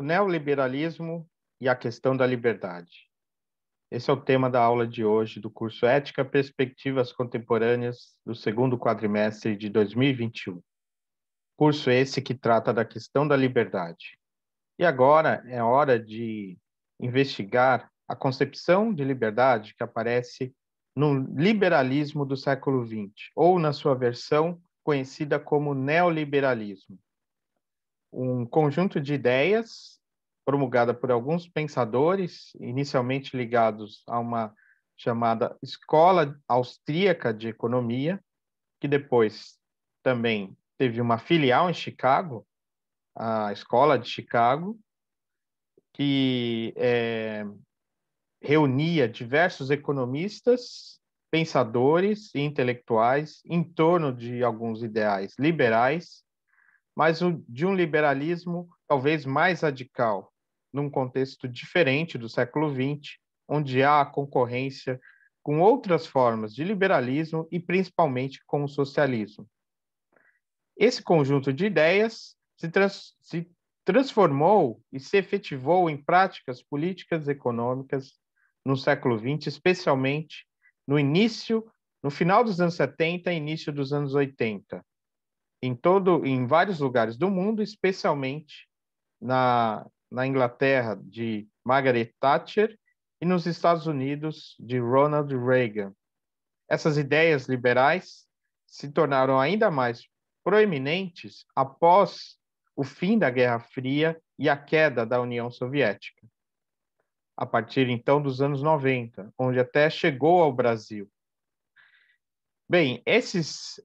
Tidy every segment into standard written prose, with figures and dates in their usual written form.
neoliberalismo e a questão da liberdade. Esse é o tema da aula de hoje do curso Ética, Perspectivas Contemporâneas do segundo quadrimestre de 2021. Curso esse que trata da questão da liberdade. E agora é hora de investigar a concepção de liberdade que aparece no liberalismo do século XX, ou na sua versão conhecida como neoliberalismo. Um conjunto de ideias promulgada por alguns pensadores, inicialmente ligados a uma chamada Escola Austríaca de Economia, que depois também teve uma filial em Chicago, a Escola de Chicago, que reunia diversos economistas, pensadores e intelectuais em torno de alguns ideais liberais, mas de um liberalismo talvez mais radical, num contexto diferente do século XX, onde há a concorrência com outras formas de liberalismo e principalmente com o socialismo. Esse conjunto de ideias se transformou e se efetivou em práticas políticas e econômicas no século XX, especialmente no final dos anos 70 e início dos anos 80. Em vários lugares do mundo, especialmente na Inglaterra de Margaret Thatcher e nos Estados Unidos de Ronald Reagan. Essas ideias liberais se tornaram ainda mais proeminentes após o fim da Guerra Fria e a queda da União Soviética, a partir então dos anos 90, onde até chegou ao Brasil. Bem, essas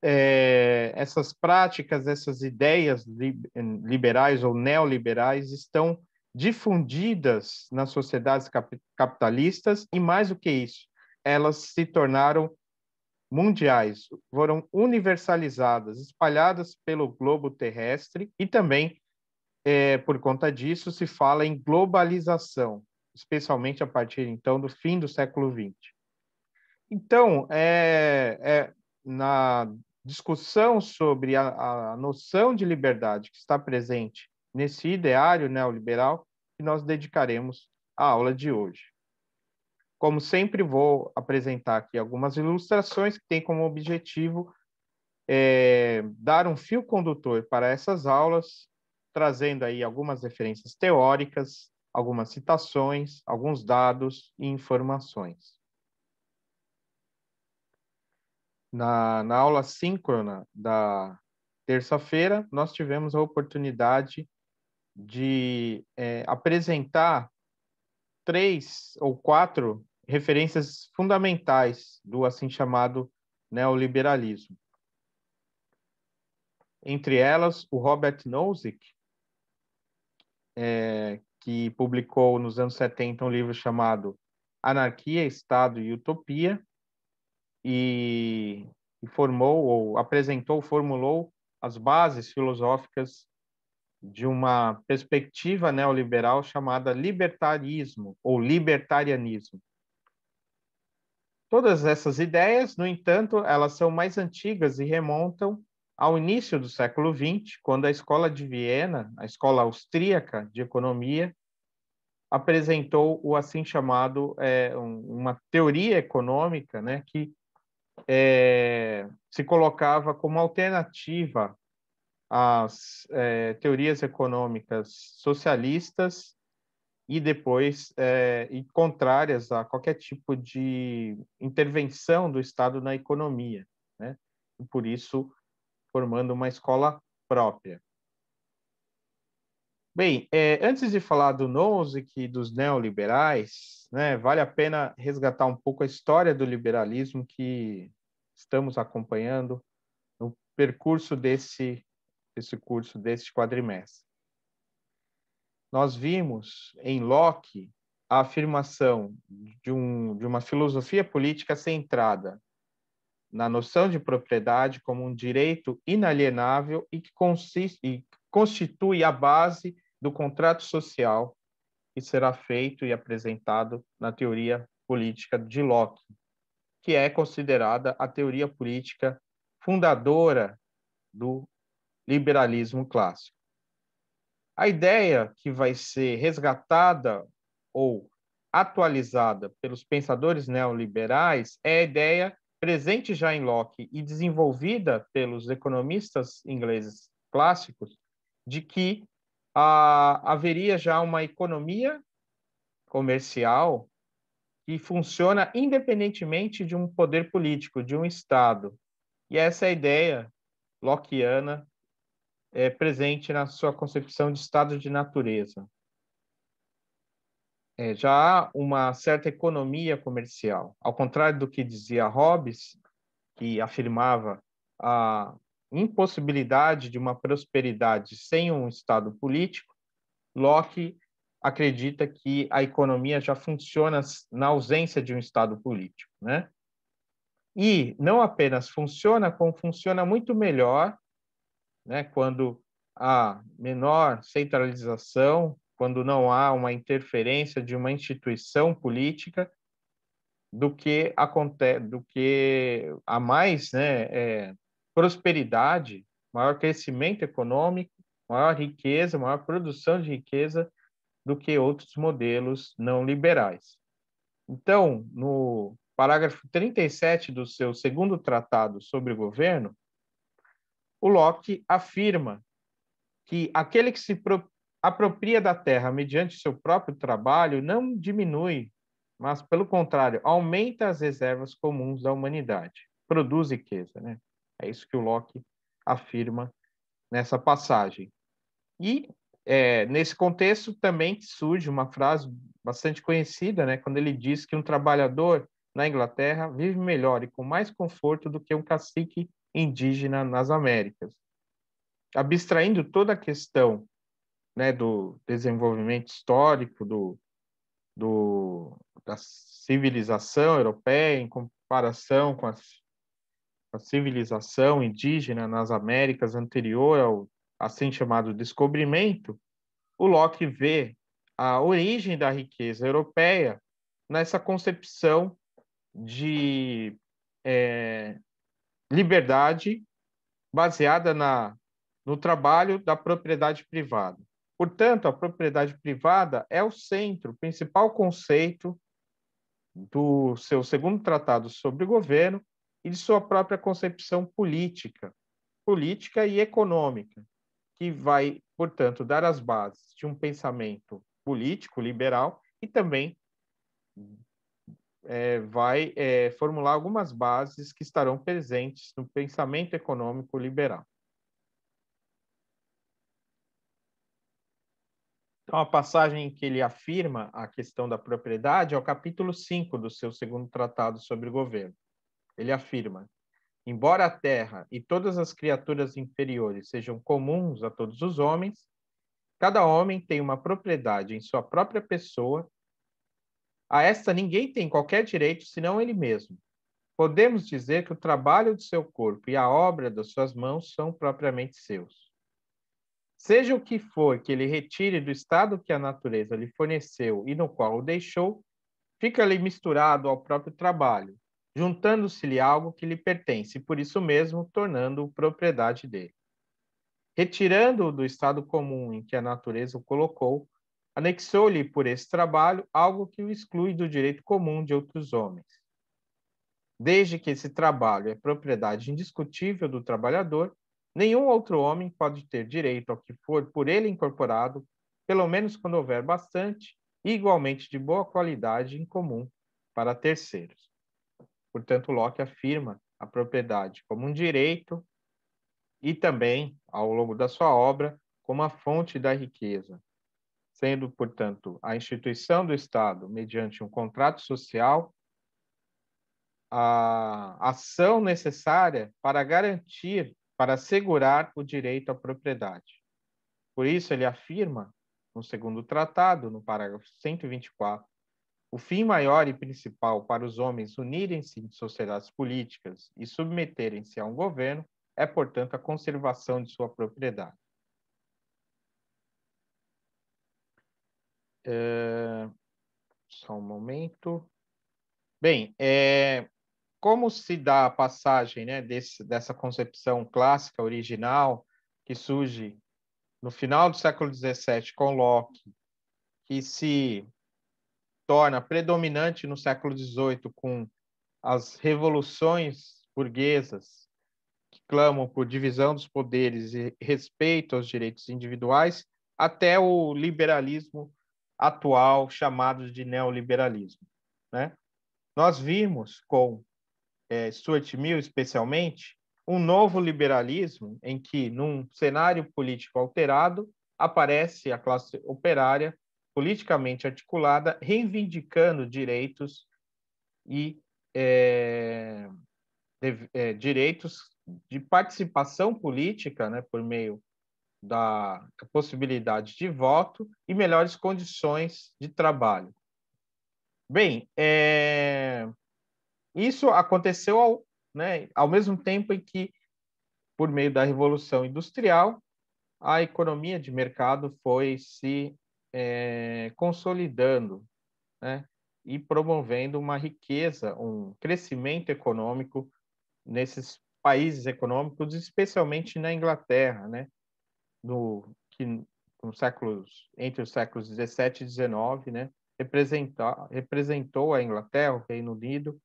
práticas, essas ideias liberais ou neoliberais estão difundidas nas sociedades capitalistas e, mais do que isso, elas se tornaram mundiais, foram universalizadas, espalhadas pelo globo terrestre e também, por conta disso, se fala em globalização, especialmente a partir, então, do fim do século XX. Então, na discussão sobre a noção de liberdade que está presente nesse ideário neoliberal que nós dedicaremos à aula de hoje. Como sempre, vou apresentar aqui algumas ilustrações que têm como objetivo dar um fio condutor para essas aulas, trazendo aí algumas referências teóricas, algumas citações, alguns dados e informações. Na aula síncrona da terça-feira, nós tivemos a oportunidade de apresentar 3 ou 4 referências fundamentais do assim chamado neoliberalismo. Entre elas, o Robert Nozick, que publicou nos anos 70 um livro chamado Anarquia, Estado e Utopia, e formulou as bases filosóficas de uma perspectiva neoliberal chamada libertarismo ou libertarianismo. Todas essas ideias, no entanto, elas são mais antigas e remontam ao início do século XX, quando a Escola de Viena, a Escola Austríaca de Economia, apresentou o assim chamado uma teoria econômica, né, que se colocava como alternativa às teorias econômicas socialistas e depois e contrárias a qualquer tipo de intervenção do Estado na economia, né? E por isso formando uma escola própria. Bem, antes de falar do Nozick e dos neoliberais, né, vale a pena resgatar um pouco a história do liberalismo que estamos acompanhando no percurso desse curso, deste quadrimestre. Nós vimos em Locke a afirmação de uma filosofia política centrada na noção de propriedade como um direito inalienável e que constitui a base do contrato social que será feito e apresentado na teoria política de Locke, que é considerada a teoria política fundadora do liberalismo clássico. A ideia que vai ser resgatada ou atualizada pelos pensadores neoliberais é a ideia presente já em Locke e desenvolvida pelos economistas ingleses clássicos de que haveria já uma economia comercial que funciona independentemente de um poder político, de um Estado. E essa é a ideia lockeana presente na sua concepção de estado de natureza. Já há uma certa economia comercial. Ao contrário do que dizia Hobbes, que afirmava a impossibilidade de uma prosperidade sem um Estado político, Locke acredita que a economia já funciona na ausência de um Estado político, né? E não apenas funciona, como funciona muito melhor, né, quando há menor centralização, quando não há uma interferência de uma instituição política, do que há mais, né, prosperidade, maior crescimento econômico, maior riqueza, maior produção de riqueza do que outros modelos não liberais. Então, no parágrafo 37 do seu segundo tratado sobre o governo, o Locke afirma que aquele que se apropria da terra mediante seu próprio trabalho não diminui, mas, pelo contrário, aumenta as reservas comuns da humanidade, produz riqueza, né? É isso que o Locke afirma nessa passagem. E, nesse contexto, também surge uma frase bastante conhecida, né? Quando ele diz que um trabalhador na Inglaterra vive melhor e com mais conforto do que um cacique indígena nas Américas. Abstraindo toda a questão, né, do desenvolvimento histórico da civilização europeia em comparação com a civilização indígena nas Américas anterior ao assim chamado descobrimento, o Locke vê a origem da riqueza europeia nessa concepção de liberdade baseada no trabalho da propriedade privada. Portanto, a propriedade privada é o centro, o principal conceito do seu segundo tratado sobre o governo e de sua própria concepção política e econômica, que vai, portanto, dar as bases de um pensamento político liberal e também vai formular algumas bases que estarão presentes no pensamento econômico liberal. Então, a passagem em que ele afirma a questão da propriedade é o capítulo 5 do seu segundo tratado sobre o governo. Ele afirma: embora a terra e todas as criaturas inferiores sejam comuns a todos os homens, cada homem tem uma propriedade em sua própria pessoa. A esta ninguém tem qualquer direito senão ele mesmo. Podemos dizer que o trabalho de seu corpo e a obra das suas mãos são propriamente seus. Seja o que for que ele retire do estado que a natureza lhe forneceu e no qual o deixou, fica-lhe misturado ao próprio trabalho, juntando-se-lhe algo que lhe pertence, e por isso mesmo tornando-o propriedade dele. Retirando-o do estado comum em que a natureza o colocou, anexou-lhe por esse trabalho algo que o exclui do direito comum de outros homens. Desde que esse trabalho é propriedade indiscutível do trabalhador, nenhum outro homem pode ter direito ao que for por ele incorporado, pelo menos quando houver bastante e igualmente de boa qualidade em comum para terceiros. Portanto, Locke afirma a propriedade como um direito e também, ao longo da sua obra, como a fonte da riqueza, sendo, portanto, a instituição do Estado, mediante um contrato social, a ação necessária para garantir, para assegurar o direito à propriedade. Por isso, ele afirma, no segundo tratado, no parágrafo 124, o fim maior e principal para os homens unirem-se em sociedades políticas e submeterem-se a um governo é, portanto, a conservação de sua propriedade. Só um momento. Bem, como se dá a passagem, né, dessa concepção clássica, original, que surge no final do século XVII com Locke, que se torna predominante no século XVIII com as revoluções burguesas que clamam por divisão dos poderes e respeito aos direitos individuais, até o liberalismo atual, chamado de neoliberalismo, né? Nós vimos com Stuart Mill, especialmente, um novo liberalismo em que, num cenário político alterado, aparece a classe operária politicamente articulada, reivindicando direitos e direitos de participação política, né, por meio da possibilidade de voto e melhores condições de trabalho. Bem, isso aconteceu ao mesmo tempo em que, por meio da Revolução Industrial, a economia de mercado foi se consolidando, né, e promovendo uma riqueza, um crescimento econômico nesses países econômicos, especialmente na Inglaterra, né, entre os séculos 17 e 19, né, representou a Inglaterra, o Reino Unido,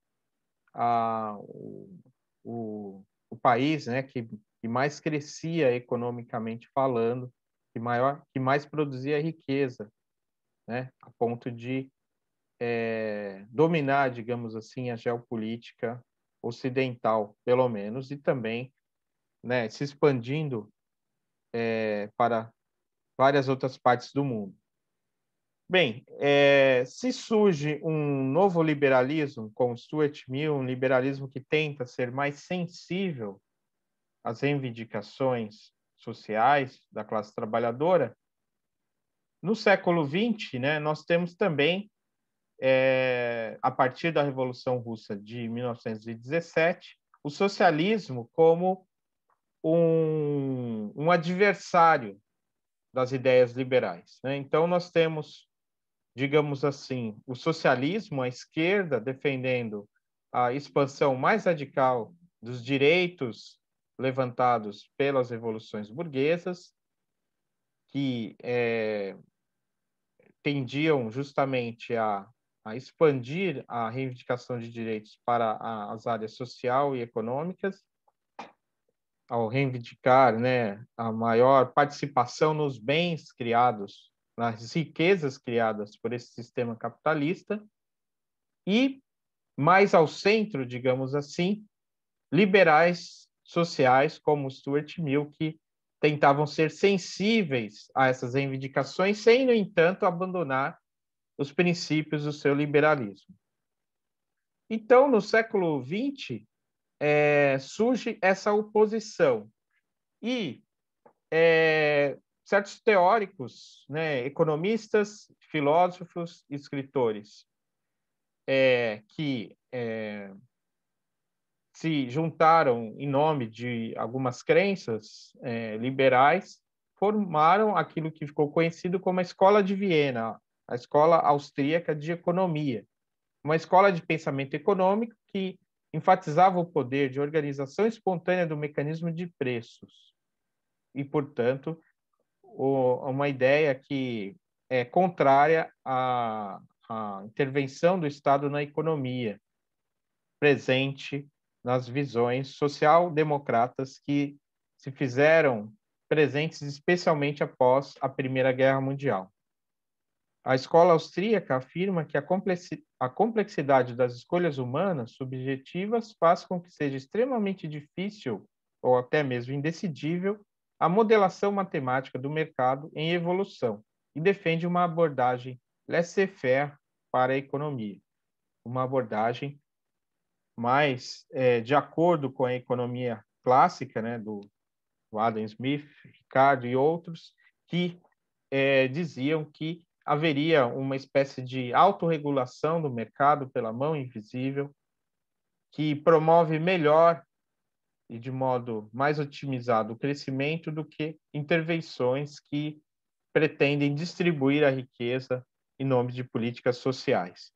o país, né, que mais crescia economicamente falando, que mais produzia riqueza, né, a ponto de dominar, digamos assim, a geopolítica ocidental, pelo menos, e também, né, se expandindo para várias outras partes do mundo. Bem, se surge um novo liberalismo, com Stuart Mill, um liberalismo que tenta ser mais sensível às reivindicações sociais da classe trabalhadora, no século XX, né, nós temos também, a partir da Revolução Russa de 1917, o socialismo como um adversário das ideias liberais, né? Então, nós temos, digamos assim, o socialismo, a esquerda, defendendo a expansão mais radical dos direitos levantados pelas revoluções burguesas, que tendiam justamente a expandir a reivindicação de direitos para as áreas social e econômicas, ao reivindicar, né, a maior participação nos bens criados, nas riquezas criadas por esse sistema capitalista, e mais ao centro, digamos assim, liberais sociais como Stuart Mill, que tentavam ser sensíveis a essas reivindicações, sem, no entanto, abandonar os princípios do seu liberalismo. Então, no século XX, surge essa oposição. E certos teóricos, né, economistas, filósofos, escritores, que se juntaram em nome de algumas crenças liberais, formaram aquilo que ficou conhecido como a Escola de Viena, a Escola Austríaca de Economia, uma escola de pensamento econômico que enfatizava o poder de organização espontânea do mecanismo de preços e, portanto, uma ideia que é contrária à intervenção do Estado na economia, presente nas visões social-democratas que se fizeram presentes especialmente após a Primeira Guerra Mundial. A escola austríaca afirma que a complexidade das escolhas humanas subjetivas faz com que seja extremamente difícil, ou até mesmo indecidível, a modelação matemática do mercado em evolução, e defende uma abordagem laissez-faire para a economia, uma abordagem mais de acordo com a economia clássica, né, do Adam Smith, Ricardo e outros, que diziam que haveria uma espécie de autorregulação do mercado pela mão invisível, que promove melhor e de modo mais otimizado o crescimento do que intervenções que pretendem distribuir a riqueza em nome de políticas sociais.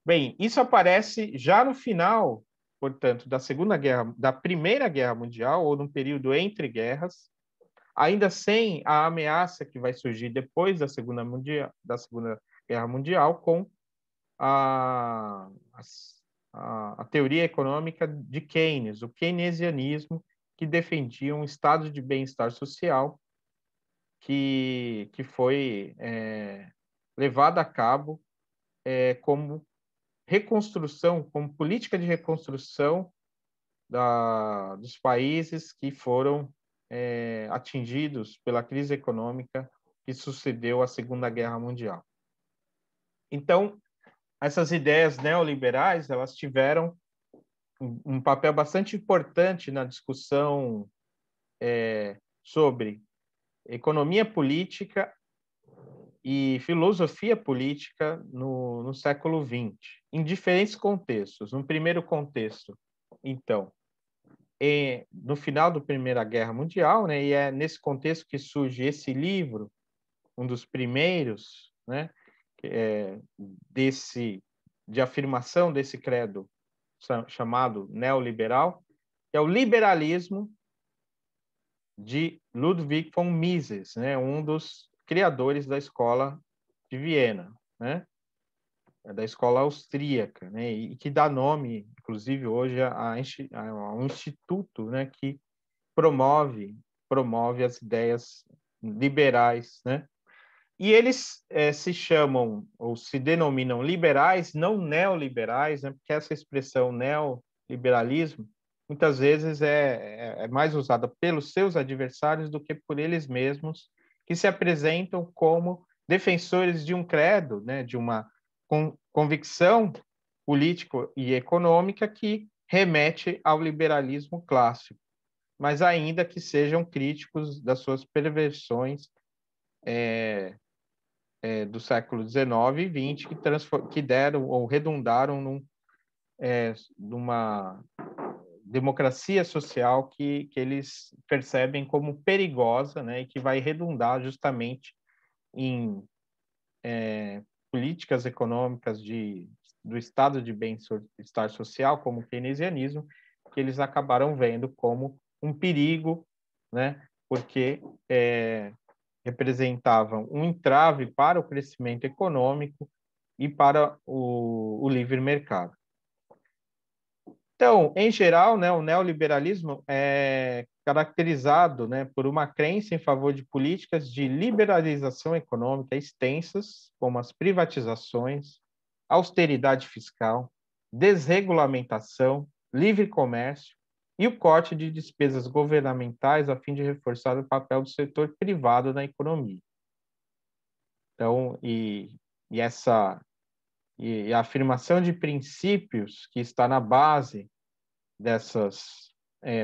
Bem, isso aparece já no final, portanto, da Primeira Guerra Mundial, ou no período entre guerras, ainda sem a ameaça que vai surgir depois da Segunda Guerra Mundial, com a, a teoria econômica de Keynes, o keynesianismo, que defendia um estado de bem-estar social que foi levado a cabo como reconstrução, como política de reconstrução dos países que foram atingidos pela crise econômica que sucedeu à Segunda Guerra Mundial. Então, essas ideias neoliberais, elas tiveram um papel bastante importante na discussão sobre economia política e filosofia política no século XX, em diferentes contextos. No primeiro contexto, então, no final da Primeira Guerra Mundial, né, e é nesse contexto que surge esse livro, um dos primeiros, né, de afirmação desse credo chamado neoliberal, que é o liberalismo de Ludwig von Mises, né, um dos criadores da escola de Viena, né, da escola austríaca, né, e que dá nome, inclusive, hoje a um instituto, né, que promove as ideias liberais, né? E eles se chamam ou se denominam liberais, não neoliberais, né? Porque essa expressão neoliberalismo muitas vezes é mais usada pelos seus adversários do que por eles mesmos, que se apresentam como defensores de um credo, né? De uma convicção político e econômica que remete ao liberalismo clássico, mas ainda que sejam críticos das suas perversões do século XIX e XX, que deram ou redundaram numa democracia social que eles percebem como perigosa, né, e que vai redundar justamente em políticas econômicas do estado de bem-estar social, como o keynesianismo, que eles acabaram vendo como um perigo, né, porque representavam um entrave para o crescimento econômico e para o livre mercado. Então, em geral, né, o neoliberalismo é caracterizado, né, por uma crença em favor de políticas de liberalização econômica extensas, como as privatizações, austeridade fiscal, desregulamentação, livre comércio e o corte de despesas governamentais a fim de reforçar o papel do setor privado na economia. Então, e a afirmação de princípios que está na base dessas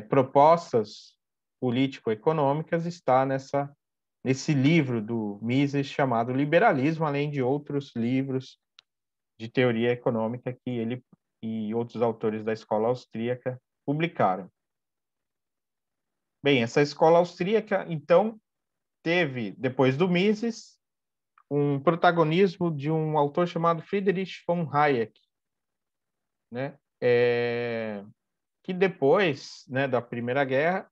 propostas político-econômicas está nesse livro do Mises chamado Liberalismo, além de outros livros de teoria econômica que ele e outros autores da escola austríaca publicaram. Bem, essa escola austríaca, então, teve, depois do Mises, um protagonismo de um autor chamado Friedrich von Hayek, né? Que depois, né, da Primeira Guerra,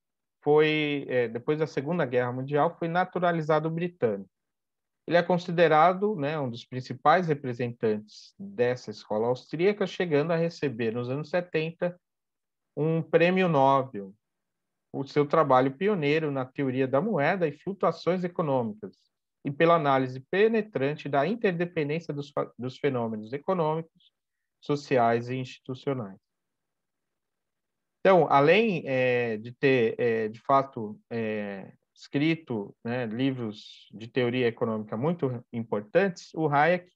depois da Segunda Guerra Mundial, foi naturalizado britânico. Ele é considerado, né, um dos principais representantes dessa escola austríaca, chegando a receber, nos anos 70, um prêmio Nobel por seu trabalho pioneiro na teoria da moeda e flutuações econômicas, e pela análise penetrante da interdependência dos fenômenos econômicos, sociais e institucionais. Então, além de ter, de fato, escrito, né, livros de teoria econômica muito importantes, o Hayek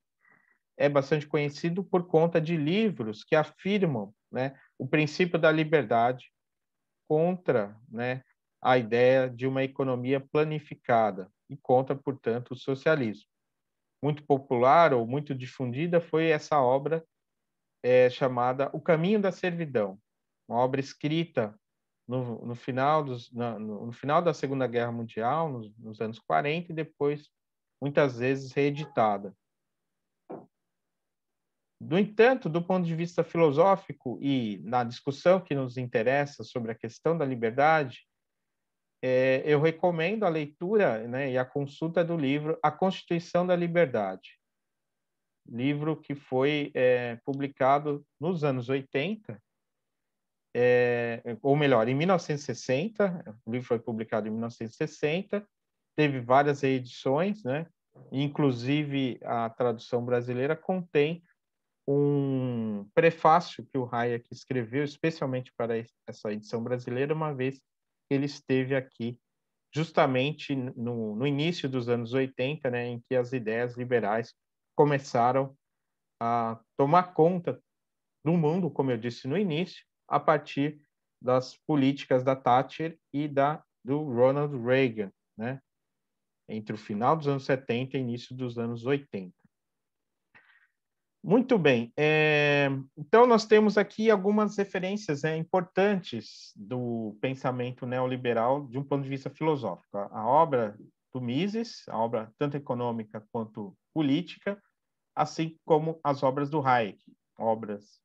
é bastante conhecido por conta de livros que afirmam, né, o princípio da liberdade contra, né, a ideia de uma economia planificada e contra, portanto, o socialismo. Muito popular ou muito difundida foi essa obra chamada O Caminho da Servidão, uma obra escrita no final da Segunda Guerra Mundial, nos anos 40, e depois, muitas vezes, reeditada. No entanto, do ponto de vista filosófico e na discussão que nos interessa sobre a questão da liberdade, eu recomendo a leitura, né, e a consulta do livro A Constituição da Liberdade, livro que foi publicado nos anos 80, ou melhor, em 1960. O livro foi publicado em 1960, teve várias reedições, né? Inclusive a tradução brasileira contém um prefácio que o Hayek escreveu especialmente para essa edição brasileira, uma vez que ele esteve aqui justamente no início dos anos 80, né, em que as ideias liberais começaram a tomar conta do mundo, como eu disse no início, a partir das políticas da Thatcher e do Ronald Reagan, né, entre o final dos anos 70 e início dos anos 80. Muito bem. Então, nós temos aqui algumas referências, né, importantes do pensamento neoliberal de um ponto de vista filosófico. A obra do Mises, a obra tanto econômica quanto política, assim como as obras do Hayek, obras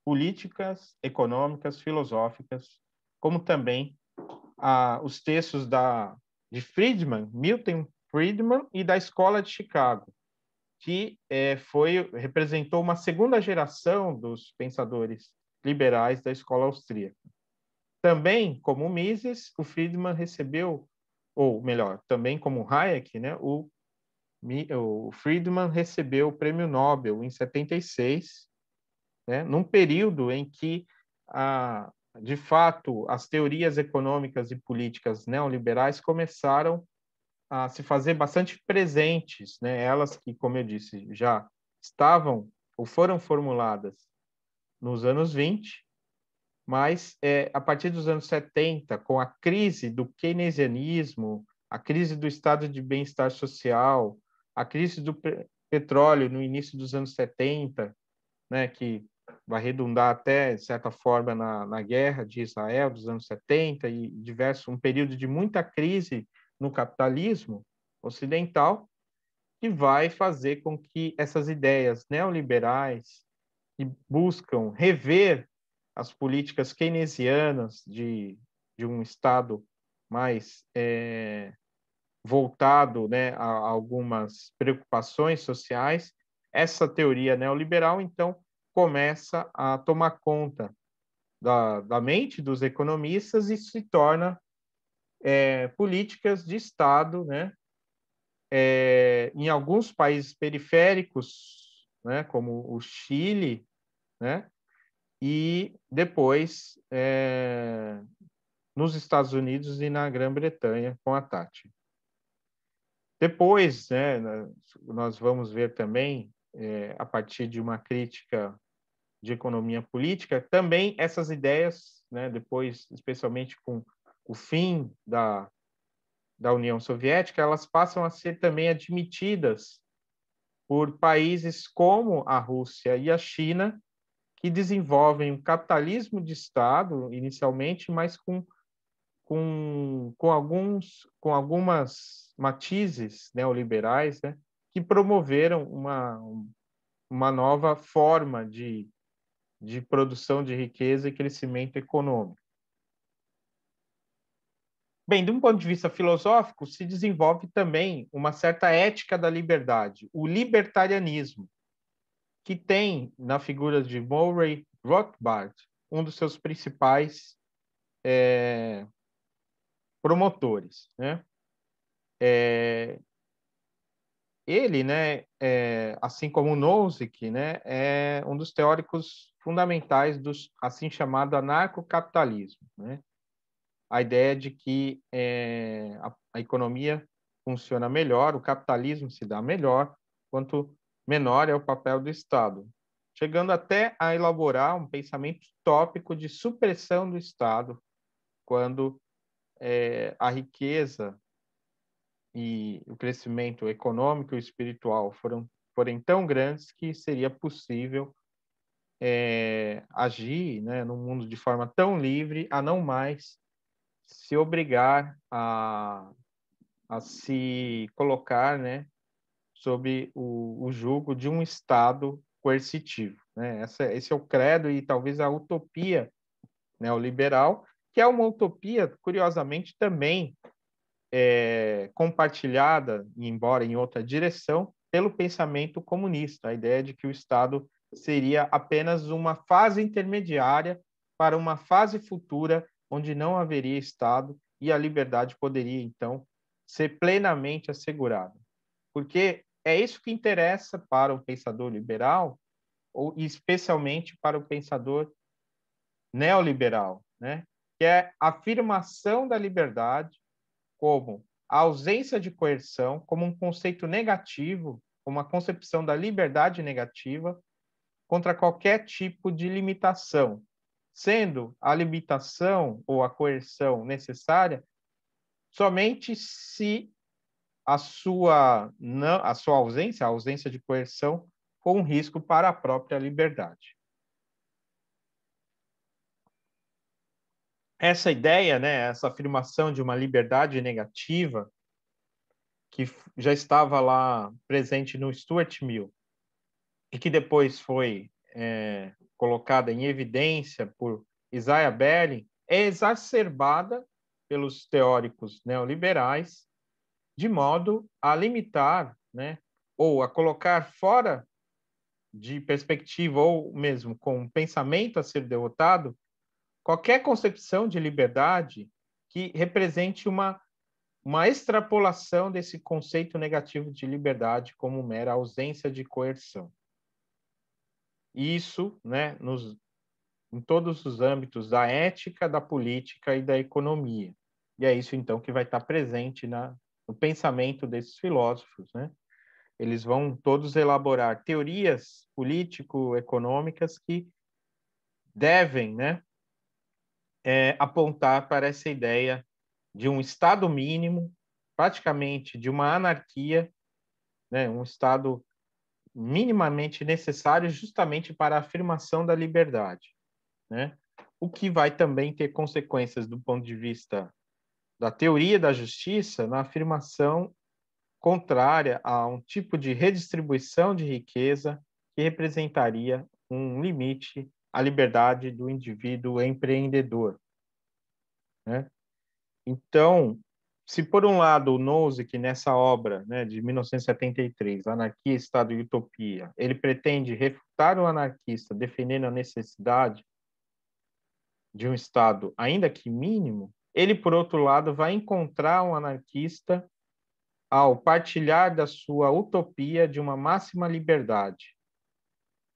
políticas, econômicas, filosóficas, como também os textos de Friedman, Milton Friedman, e da Escola de Chicago, que representou uma segunda geração dos pensadores liberais da escola austríaca. Também, como Mises, o Friedman recebeu, ou melhor, também como Hayek, né, o Friedman recebeu o Prêmio Nobel em 76, né, num período em que, de fato, as teorias econômicas e políticas neoliberais começaram a se fazer bastante presentes, né? Elas que, como eu disse, já estavam ou foram formuladas nos anos 20, mas a partir dos anos 70, com a crise do keynesianismo, a crise do estado de bem-estar social, a crise do petróleo no início dos anos 70, né, que vai redundar até, de certa forma, na guerra de Israel dos anos 70 e um período de muita crise no capitalismo ocidental, que vai fazer com que essas ideias neoliberais que buscam rever as políticas keynesianas de um Estado mais voltado, né, a algumas preocupações sociais, essa teoria neoliberal, então, começa a tomar conta da mente dos economistas e se torna políticas de Estado, né, em alguns países periféricos, né, como o Chile, né, e depois nos Estados Unidos e na Grã-Bretanha com a Thatcher. Depois, né, nós vamos ver também, a partir de uma crítica de economia política, também essas ideias, né, depois, especialmente com o fim da União Soviética, elas passam a ser também admitidas por países como a Rússia e a China, que desenvolvem um capitalismo de Estado, inicialmente, mas com algumas matizes neoliberais, né, que promoveram uma nova forma de produção de riqueza e crescimento econômico. Bem, de um ponto de vista filosófico, se desenvolve também uma certa ética da liberdade, o libertarianismo, que tem na figura de Murray Rothbard um dos seus principais promotores, né? Ele, né, assim como Nozick, né, é um dos teóricos fundamentais do assim chamado anarcocapitalismo, né? A ideia de que a economia funciona melhor, o capitalismo se dá melhor, quanto menor é o papel do Estado, chegando até a elaborar um pensamento utópico de supressão do Estado, quando a riqueza e o crescimento econômico e espiritual forem tão grandes que seria possível agir, né, no mundo de forma tão livre, a não mais se obrigar a se colocar, né, sob o jugo de um Estado coercitivo, né? Esse é o credo e talvez a utopia neoliberal, que é uma utopia, curiosamente, também compartilhada, embora em outra direção, pelo pensamento comunista, a ideia de que o Estado seria apenas uma fase intermediária para uma fase futura onde não haveria Estado e a liberdade poderia, então, ser plenamente assegurada. Porque é isso que interessa para o pensador liberal, ou especialmente para o pensador neoliberal, né? Que é a afirmação da liberdade como a ausência de coerção, como um conceito negativo, como uma concepção da liberdade negativa contra qualquer tipo de limitação, sendo a limitação ou a coerção necessária somente se a sua ausência, a ausência de coerção, for um risco para a própria liberdade. Essa ideia, né, essa afirmação de uma liberdade negativa, que já estava lá presente no Stuart Mill, e que depois foi colocada em evidência por Isaiah Berlin, é exacerbada pelos teóricos neoliberais, de modo a limitar, né, ou a colocar fora de perspectiva, ou mesmo com um pensamento a ser derrotado, qualquer concepção de liberdade que represente uma extrapolação desse conceito negativo de liberdade como mera ausência de coerção. Isso, né, em todos os âmbitos da ética, da política e da economia. E é isso, então, que vai estar presente no pensamento desses filósofos, né? Eles vão todos elaborar teorias político-econômicas que devem, né, apontar para essa ideia de um Estado mínimo, praticamente de uma anarquia, né, um Estado minimamente necessário justamente para a afirmação da liberdade, né? O que vai também ter consequências do ponto de vista da teoria da justiça na afirmação contrária a um tipo de redistribuição de riqueza que representaria um limite à liberdade do indivíduo empreendedor, né? Então, se por um lado o Nozick, nessa obra, né, de 1973, Anarquia, Estado e Utopia, ele pretende refutar o anarquista defendendo a necessidade de um Estado, ainda que mínimo, ele, por outro lado, vai encontrar um anarquista ao partilhar da sua utopia de uma máxima liberdade,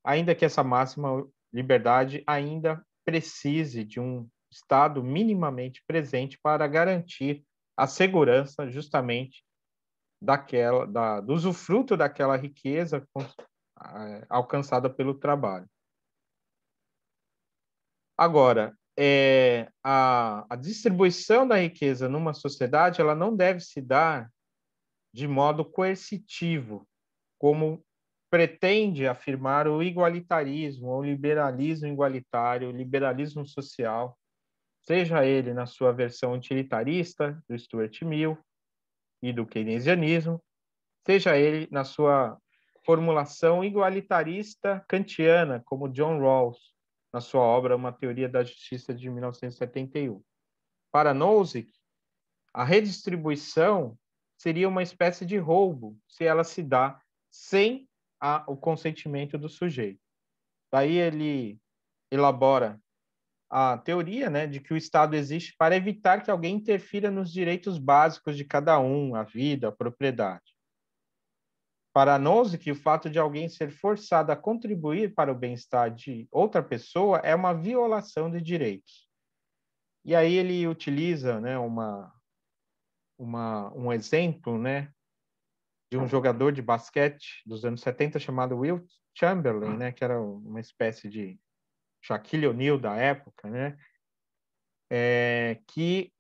ainda que essa máxima liberdade ainda precise de um Estado minimamente presente para garantir a segurança justamente do usufruto daquela riqueza alcançada pelo trabalho. Agora, a distribuição da riqueza numa sociedade ela não deve se dar de modo coercitivo, como pretende afirmar o igualitarismo, o liberalismo igualitário, o liberalismo social, seja ele na sua versão utilitarista, do Stuart Mill e do keynesianismo, seja ele na sua formulação igualitarista kantiana, como John Rawls, na sua obra Uma Teoria da Justiça, de 1971. Para Nozick, a redistribuição seria uma espécie de roubo se ela se dá sem o consentimento do sujeito. Daí ele elabora a teoria, né, de que o Estado existe para evitar que alguém interfira nos direitos básicos de cada um, a vida, a propriedade. Para Nozick, o fato de alguém ser forçado a contribuir para o bem-estar de outra pessoa é uma violação de direitos. E aí ele utiliza, né, um exemplo, né, de um jogador de basquete dos anos 70 chamado Wilt Chamberlain, né, que era uma espécie de Shaquille O'Neal da época, né, que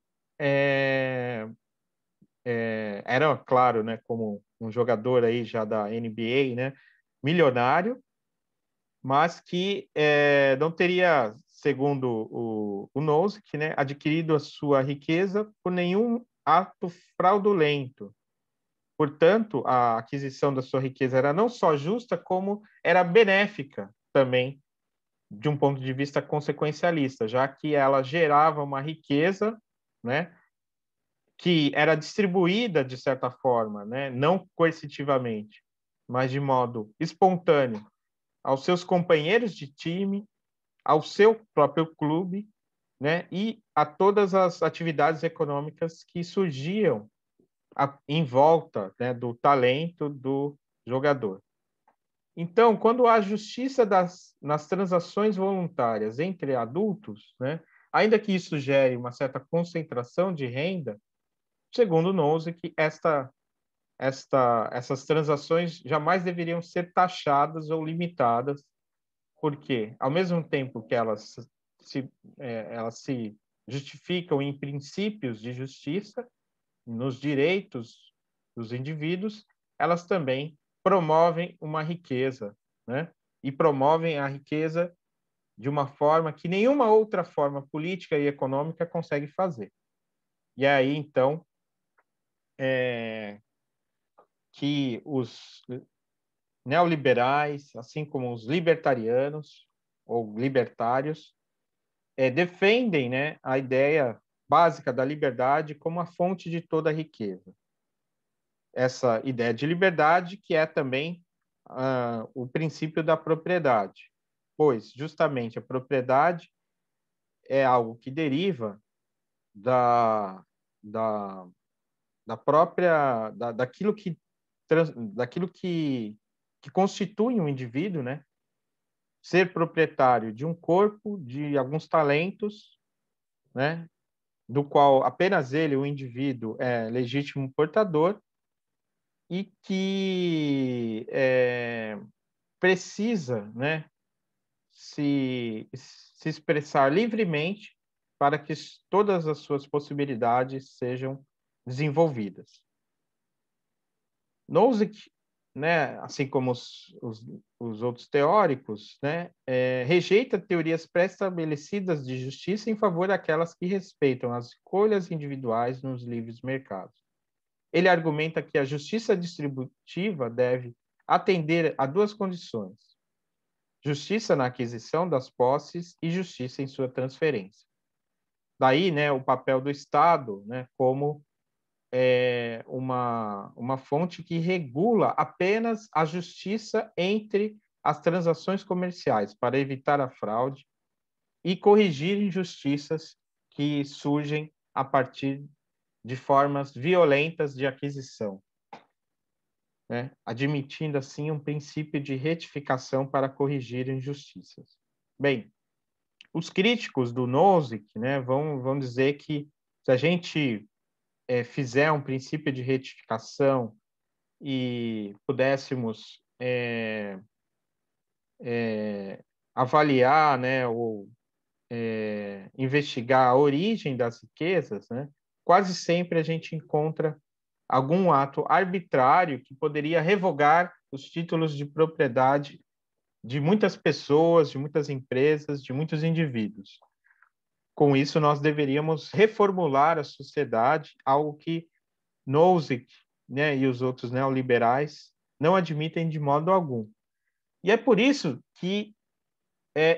era, claro, né, como um jogador aí já da NBA, né, milionário, mas que não teria, segundo o Nozick, né, adquirido a sua riqueza por nenhum ato fraudulento. Portanto, a aquisição da sua riqueza era não só justa, como era benéfica também de um ponto de vista consequencialista, já que ela gerava uma riqueza, né, que era distribuída de certa forma, né, não coercitivamente, mas de modo espontâneo, aos seus companheiros de time, ao seu próprio clube, né, e a todas as atividades econômicas que surgiam em volta, né, do talento do jogador. Então, quando há justiça nas transações voluntárias entre adultos, né, ainda que isso gere uma certa concentração de renda, segundo Nozick, essas transações jamais deveriam ser taxadas ou limitadas, porque, ao mesmo tempo que elas se justificam em princípios de justiça, nos direitos dos indivíduos, elas também promovem uma riqueza, né? E promovem a riqueza de uma forma que nenhuma outra forma política e econômica consegue fazer. E é aí, então, que os neoliberais, assim como os libertarianos ou libertários, defendem, né, a ideia básica da liberdade como a fonte de toda a riqueza. Essa ideia de liberdade, que é também o princípio da propriedade, pois justamente a propriedade é algo que deriva da, da, da própria, daquilo que constitui um indivíduo, né? Ser proprietário de um corpo, de alguns talentos, né? Do qual apenas ele, o indivíduo, é legítimo portador, e que precisa, né, se expressar livremente para que todas as suas possibilidades sejam desenvolvidas. Nozick, né, assim como os outros teóricos, né, rejeita teorias pré-estabelecidas de justiça em favor daquelas que respeitam as escolhas individuais nos livres mercados. Ele argumenta que a justiça distributiva deve atender a duas condições: justiça na aquisição das posses e justiça em sua transferência. Daí, né, o papel do Estado, né, como uma fonte que regula apenas a justiça entre as transações comerciais para evitar a fraude e corrigir injustiças que surgem a partir de formas violentas de aquisição, né? Admitindo assim um princípio de retificação para corrigir injustiças. Bem, os críticos do Nozick, né, vão dizer que se a gente fizer um princípio de retificação e pudéssemos avaliar, né, ou investigar a origem das riquezas, né, quase sempre a gente encontra algum ato arbitrário que poderia revogar os títulos de propriedade de muitas pessoas, de muitas empresas, de muitos indivíduos. Com isso, nós deveríamos reformular a sociedade, algo que Nozick, né, e os outros neoliberais não admitem de modo algum. E é por isso que,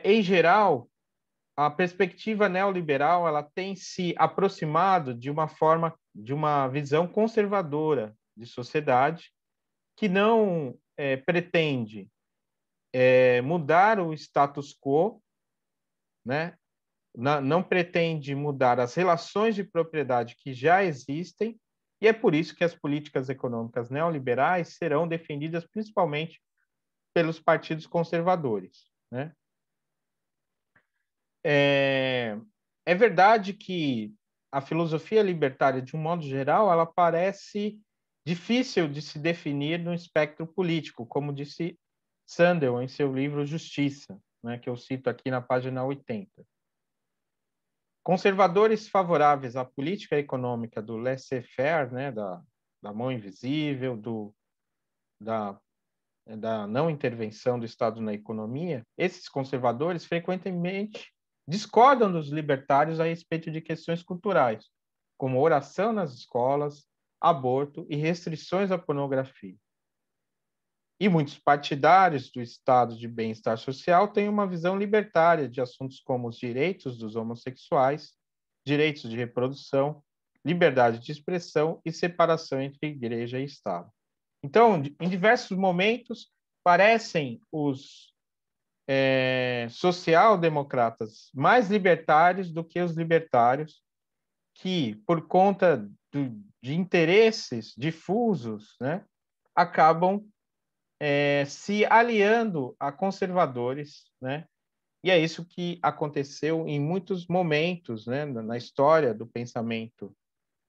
em geral, a perspectiva neoliberal ela tem se aproximado de uma visão conservadora de sociedade que não pretende mudar o status quo, né? Não pretende mudar as relações de propriedade que já existem, e é por isso que as políticas econômicas neoliberais serão defendidas principalmente pelos partidos conservadores, né? É verdade que a filosofia libertária, de um modo geral, ela parece difícil de se definir no espectro político, como disse Sandel em seu livro Justiça, né, que eu cito aqui na página 80. Conservadores favoráveis à política econômica do laissez-faire, né, da mão invisível, da não intervenção do Estado na economia, esses conservadores frequentemente discordam dos libertários a respeito de questões culturais, como oração nas escolas, aborto e restrições à pornografia. E muitos partidários do estado de bem-estar social têm uma visão libertária de assuntos como os direitos dos homossexuais, direitos de reprodução, liberdade de expressão e separação entre igreja e Estado. Então, em diversos momentos, parecem os social-democratas mais libertários do que os libertários, que, por conta de interesses difusos, né, acabam se aliando a conservadores, né? E é isso que aconteceu em muitos momentos, né, na história do pensamento,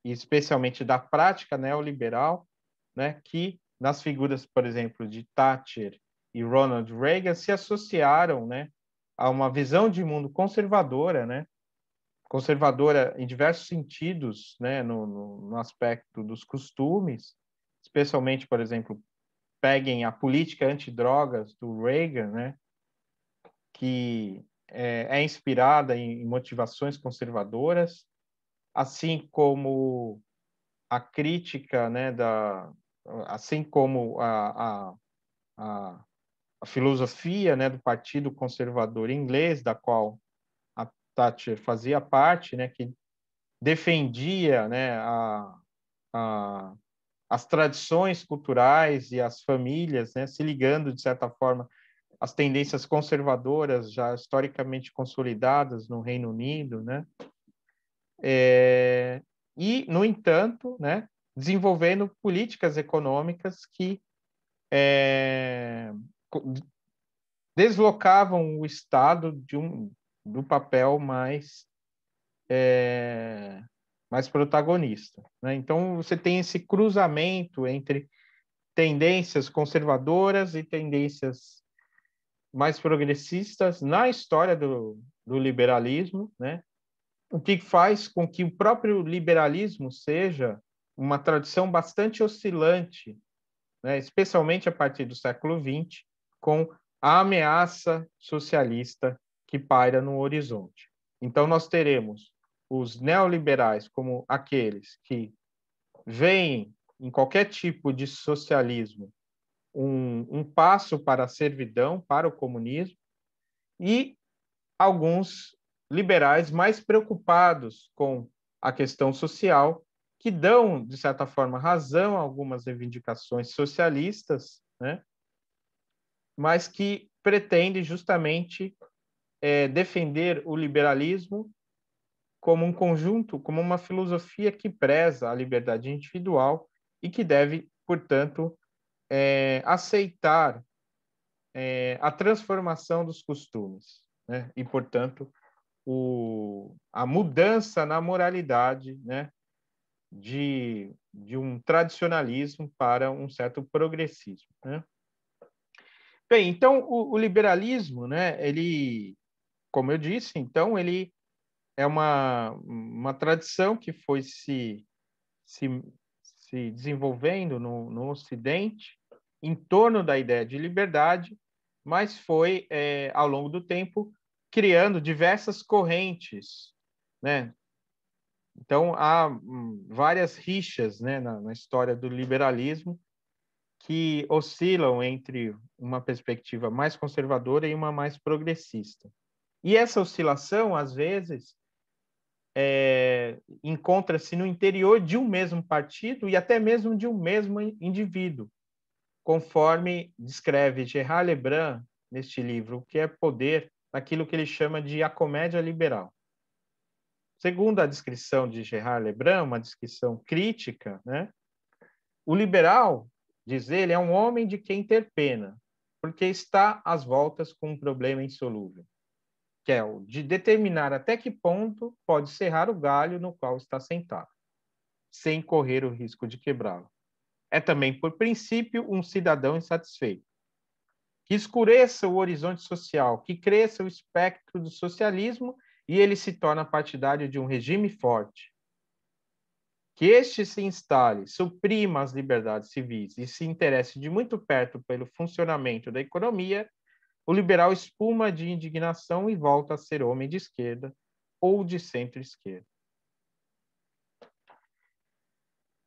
e especialmente da prática neoliberal, né, que nas figuras, por exemplo, de Thatcher e Ronald Reagan se associaram, né, a uma visão de mundo conservadora, né, conservadora em diversos sentidos, né, no aspecto dos costumes, especialmente, por exemplo, peguem a política antidrogas do Reagan, né, que é inspirada em motivações conservadoras, assim como a crítica, né, assim como a filosofia, né, do Partido Conservador Inglês, da qual a Thatcher fazia parte, né, que defendia, né, a, as tradições culturais e as famílias, né, se ligando, de certa forma, às tendências conservadoras já historicamente consolidadas no Reino Unido, né? E, no entanto, né, desenvolvendo políticas econômicas que deslocavam o Estado do papel mais protagonista, né? Então, você tem esse cruzamento entre tendências conservadoras e tendências mais progressistas na história do liberalismo, né? O que faz com que o próprio liberalismo seja uma tradição bastante oscilante, né? Especialmente a partir do século XX, com a ameaça socialista que paira no horizonte. Então, nós teremos os neoliberais como aqueles que veem em qualquer tipo de socialismo um passo para a servidão, para o comunismo, e alguns liberais mais preocupados com a questão social, que dão, de certa forma, razão a algumas reivindicações socialistas, né? Mas que pretendem justamente defender o liberalismo como um conjunto, como uma filosofia que preza a liberdade individual e que deve, portanto, aceitar a transformação dos costumes, né? E, portanto, a mudança na moralidade, né? De um tradicionalismo para um certo progressismo, né? Bem, então o liberalismo, né? Ele, como eu disse, então ele é uma tradição que foi se, se desenvolvendo no Ocidente em torno da ideia de liberdade, mas foi, ao longo do tempo, criando diversas correntes, né? Então, há várias rixas, né, na história do liberalismo que oscilam entre uma perspectiva mais conservadora e uma mais progressista. E essa oscilação, às vezes, encontra-se no interior de um mesmo partido e até mesmo de um mesmo indivíduo, conforme descreve Gerard Lebrun neste livro, o que é poder, naquilo que ele chama de a comédia liberal. Segundo a descrição de Gerard Lebrun, uma descrição crítica, né? O liberal, diz ele, é um homem de quem ter pena, porque está às voltas com um problema insolúvel, que é o de determinar até que ponto pode serrar o galho no qual está sentado, sem correr o risco de quebrá-lo. É também, por princípio, um cidadão insatisfeito. Que escureça o horizonte social, que cresça o espectro do socialismo e ele se torna partidário de um regime forte. Que este se instale, suprima as liberdades civis e se interesse de muito perto pelo funcionamento da economia, o liberal espuma de indignação e volta a ser homem de esquerda ou de centro-esquerda.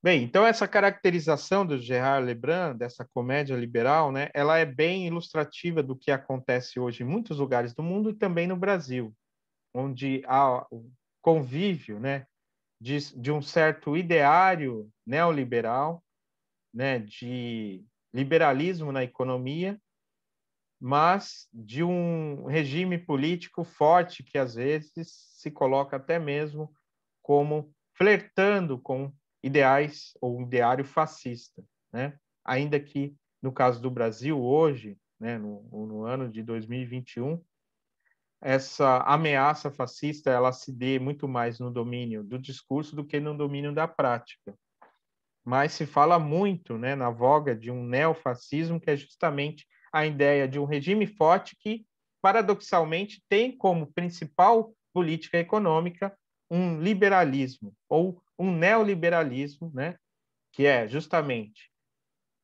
Bem, então essa caracterização do Gerard Lebrun, dessa comédia liberal, né, ela é bem ilustrativa do que acontece hoje em muitos lugares do mundo e também no Brasil, onde há o convívio, né, de um certo ideário neoliberal, né, de liberalismo na economia, mas de um regime político forte que às vezes se coloca até mesmo como flertando com ideais ou um ideário fascista, né? Ainda que no caso do Brasil hoje, né, no ano de 2021, essa ameaça fascista ela se dê muito mais no domínio do discurso do que no domínio da prática. Mas se fala muito, né, na voga de um neofascismo, que é justamente a ideia de um regime forte que, paradoxalmente, tem como principal política econômica um liberalismo ou um neoliberalismo, né, que é justamente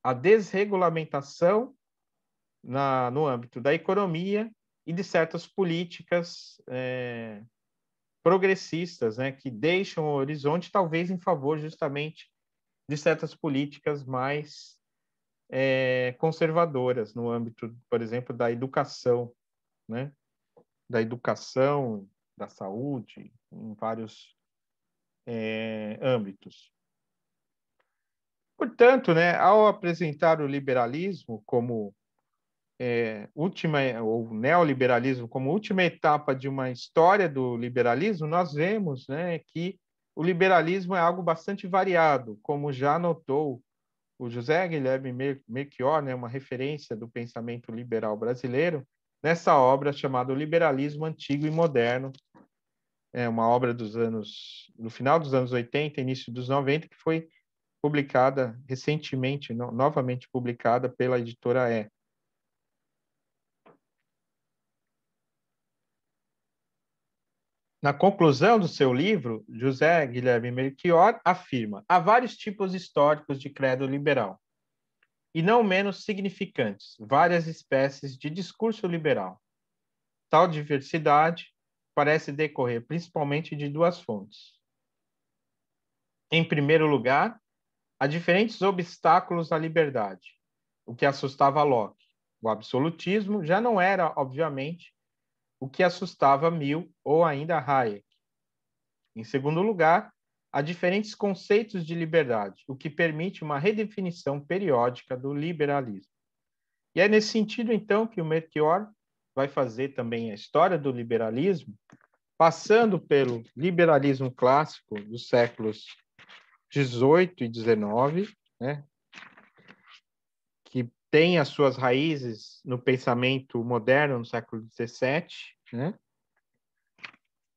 a desregulamentação no âmbito da economia e de certas políticas progressistas, né, que deixam o horizonte talvez em favor justamente de certas políticas mais conservadoras no âmbito, por exemplo, da educação, né? Da educação, da saúde, em vários âmbitos. Portanto, né, ao apresentar o liberalismo como última, ou neoliberalismo como última etapa de uma história do liberalismo, nós vemos, né, que o liberalismo é algo bastante variado, como já notou o José Guilherme Melchior, né, uma referência do pensamento liberal brasileiro, nessa obra chamada O Liberalismo Antigo e Moderno, uma obra do final dos anos 80, início dos 90, que foi publicada recentemente, novamente publicada pela editora E. Na conclusão do seu livro, José Guilherme Melchior afirma: há vários tipos históricos de credo liberal, e não menos significantes, várias espécies de discurso liberal. Tal diversidade parece decorrer principalmente de duas fontes. Em primeiro lugar, há diferentes obstáculos à liberdade, o que assustava Locke. O absolutismo já não era, obviamente, o que assustava Mill ou ainda Hayek. Em segundo lugar, há diferentes conceitos de liberdade, o que permite uma redefinição periódica do liberalismo. E é nesse sentido, então, que o Melchior vai fazer também a história do liberalismo, passando pelo liberalismo clássico dos séculos 18 e 19, né, que tem as suas raízes no pensamento moderno no século 17, né,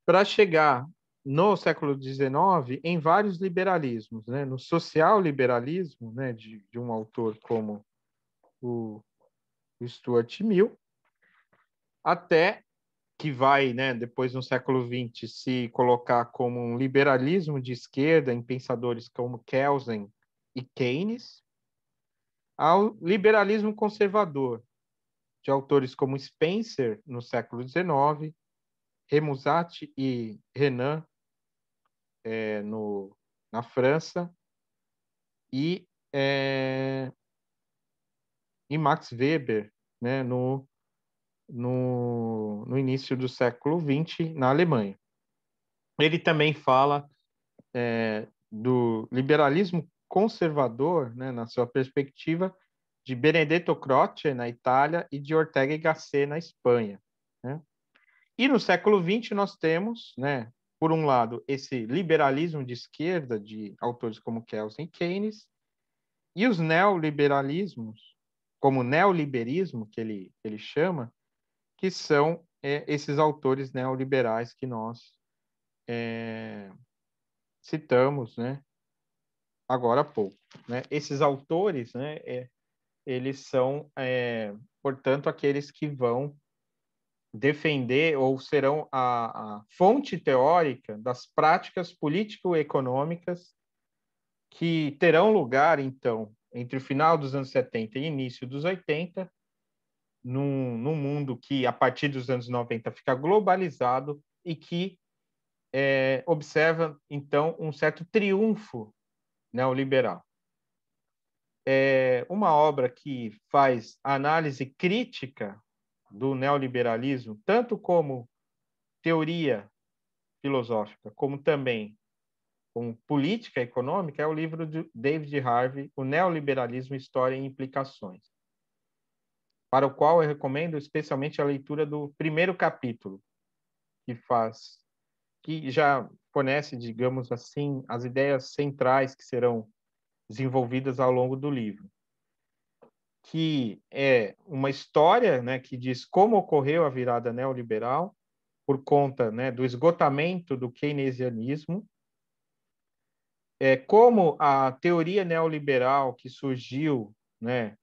para chegar no século 19 em vários liberalismos, né, no social liberalismo, né, de um autor como o Stuart Mill, até que vai, né, depois no século XX, se colocar como um liberalismo de esquerda em pensadores como Kelsen e Keynes, ao liberalismo conservador, de autores como Spencer, no século XIX, Remusat e Renan, na França, e, e Max Weber, né, no início do século XX, na Alemanha. Ele também fala do liberalismo conservador, né, na sua perspectiva, de Benedetto Croce, na Itália, e de Ortega y Gasset, na Espanha. Né? E no século XX nós temos, né, por um lado, esse liberalismo de esquerda de autores como Kelsen e Keynes, e os neoliberalismos, como neoliberismo, que ele chama, que são esses autores neoliberais que nós citamos, né, agora há pouco. Né? Esses autores, né, eles são, portanto, aqueles que vão defender ou serão a fonte teórica das práticas político-econômicas que terão lugar, então, entre o final dos anos 70 e início dos 80, num mundo que, a partir dos anos 90, fica globalizado e que observa, então, um certo triunfo neoliberal. É uma obra que faz análise crítica do neoliberalismo, tanto como teoria filosófica, como também como política econômica, é o livro de David Harvey, O Neoliberalismo, História e Implicações, para o qual eu recomendo especialmente a leitura do primeiro capítulo, que já fornece, digamos assim, as ideias centrais que serão desenvolvidas ao longo do livro, que é uma história, né, que diz como ocorreu a virada neoliberal por conta, né, do esgotamento do keynesianismo, como a teoria neoliberal que surgiu, né,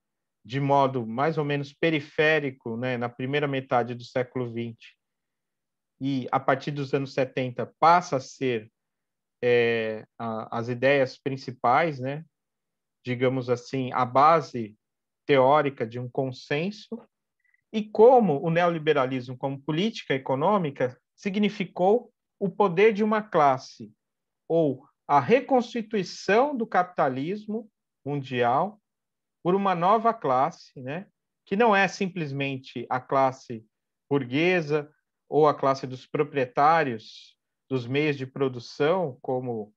de modo mais ou menos periférico, né, na primeira metade do século XX e a partir dos anos 70 passa a ser as ideias principais, né, digamos assim, a base teórica de um consenso, e como o neoliberalismo, como política econômica, significou o poder de uma classe, ou a reconstituição do capitalismo mundial por uma nova classe, né? Que não é simplesmente a classe burguesa ou a classe dos proprietários dos meios de produção, como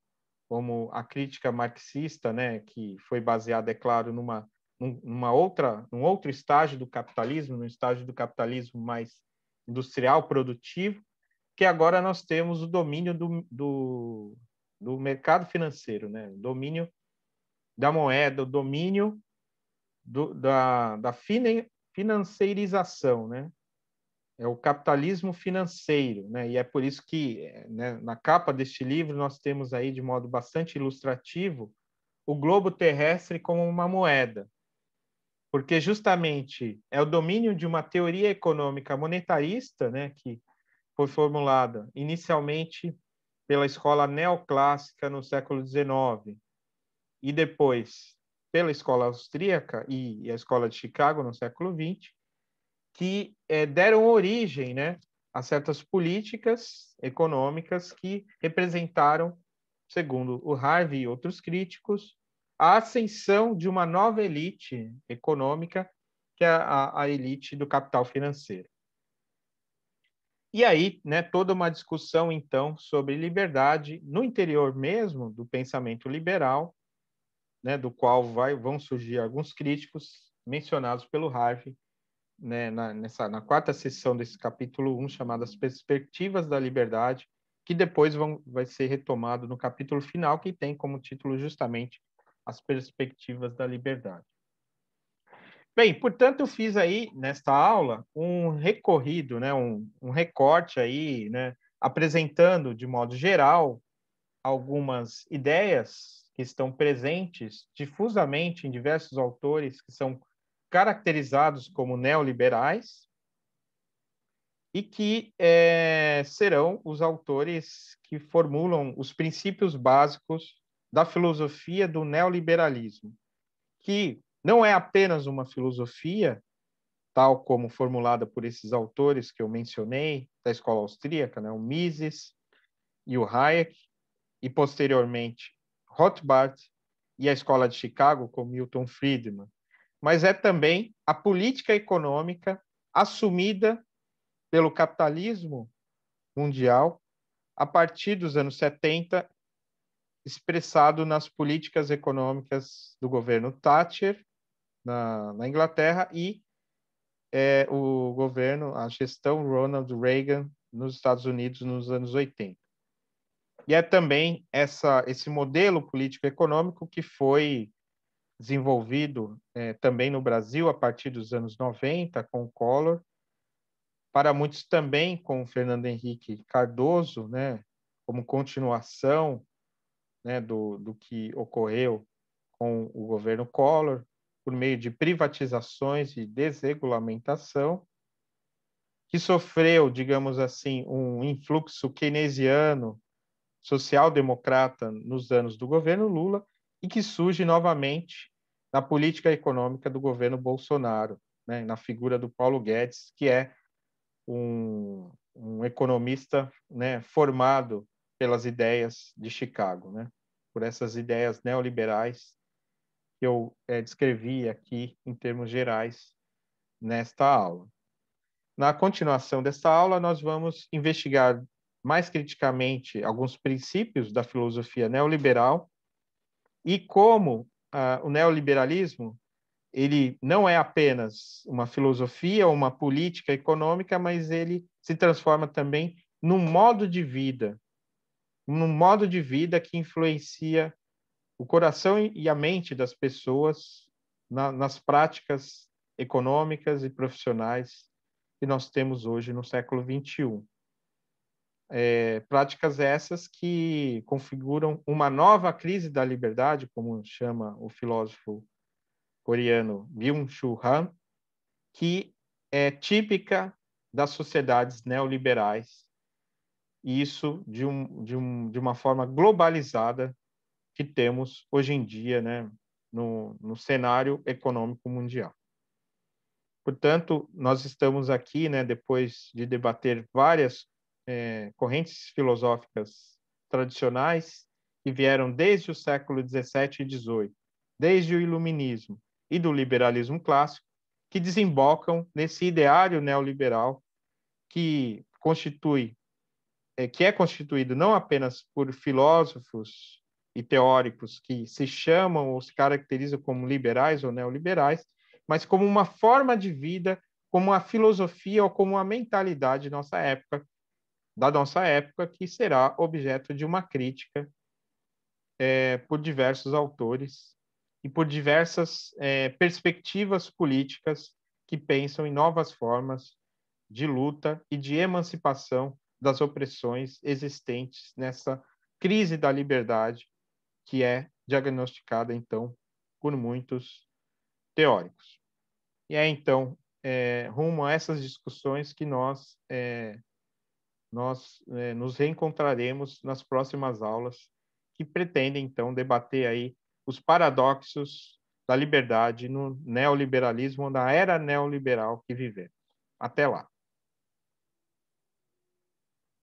a crítica marxista, né, que foi baseada, é claro, num outro estágio do capitalismo, no estágio do capitalismo mais industrial, produtivo, que agora nós temos o domínio do mercado financeiro, né, o domínio da moeda, o domínio da financeirização, né? É o capitalismo financeiro, né? E é por isso que, né, na capa deste livro nós temos aí de modo bastante ilustrativo o globo terrestre como uma moeda, porque justamente é o domínio de uma teoria econômica monetarista, né, que foi formulada inicialmente pela escola neoclássica no século XIX e depois pela escola austríaca e a escola de Chicago no século XX, que deram origem, né, a certas políticas econômicas que representaram, segundo o Harvey e outros críticos, a ascensão de uma nova elite econômica, que é a elite do capital financeiro. E aí, né, toda uma discussão, então, sobre liberdade no interior mesmo do pensamento liberal, né, do qual vão surgir alguns críticos mencionados pelo Harvey, né, na quarta sessão desse capítulo 1, chamada As Perspectivas da Liberdade, que depois vai ser retomado no capítulo final, que tem como título justamente As Perspectivas da Liberdade. Bem, portanto, eu fiz aí, nesta aula, um recorrido, né, um recorte aí, né, apresentando, de modo geral, algumas ideias que estão presentes difusamente em diversos autores que são caracterizados como neoliberais e que serão os autores que formulam os princípios básicos da filosofia do neoliberalismo, que não é apenas uma filosofia, tal como formulada por esses autores que eu mencionei, da escola austríaca, né, o Mises e o Hayek, e posteriormente Rothbard e a escola de Chicago, com Milton Friedman, mas é também a política econômica assumida pelo capitalismo mundial a partir dos anos 70, expressado nas políticas econômicas do governo Thatcher na Inglaterra e o governo, a gestão Ronald Reagan nos Estados Unidos nos anos 80. E é também esse modelo político-econômico que foi desenvolvido também no Brasil a partir dos anos 90, com o Collor, para muitos também com o Fernando Henrique Cardoso, né, como continuação, né, do que ocorreu com o governo Collor, por meio de privatizações e desregulamentação, que sofreu, digamos assim, um influxo keynesiano, social-democrata nos anos do governo Lula e que surge novamente na política econômica do governo Bolsonaro, né, na figura do Paulo Guedes, que é um economista, né, formado pelas ideias de Chicago, né? por essas ideias neoliberais que eu descrevi aqui em termos gerais nesta aula. Na continuação desta aula, nós vamos investigar mais criticamente alguns princípios da filosofia neoliberal e como o neoliberalismo ele não é apenas uma filosofia ou uma política econômica, mas ele se transforma também num modo de vida que influencia o coração e a mente das pessoas nas práticas econômicas e profissionais que nós temos hoje no século XXI. Práticas essas que configuram uma nova crise da liberdade, como chama o filósofo coreano Byung-Chul Han, que é típica das sociedades neoliberais, e isso de uma forma globalizada que temos hoje em dia, né, no cenário econômico mundial. Portanto, nós estamos aqui, né, depois de debater várias correntes filosóficas tradicionais que vieram desde o século XVII e XVIII, desde o Iluminismo e do liberalismo clássico, que desembocam nesse ideário neoliberal que é constituído não apenas por filósofos e teóricos que se chamam ou se caracterizam como liberais ou neoliberais, mas como uma forma de vida, como uma filosofia ou como uma mentalidade da nossa época, que será objeto de uma crítica por diversos autores e por diversas perspectivas políticas que pensam em novas formas de luta e de emancipação das opressões existentes nessa crise da liberdade que é diagnosticada, então, por muitos teóricos. E é, então, rumo a essas discussões que nós nos reencontraremos nas próximas aulas, que pretendem, então, debater aí os paradoxos da liberdade no neoliberalismo, na era neoliberal que vivemos. Até lá.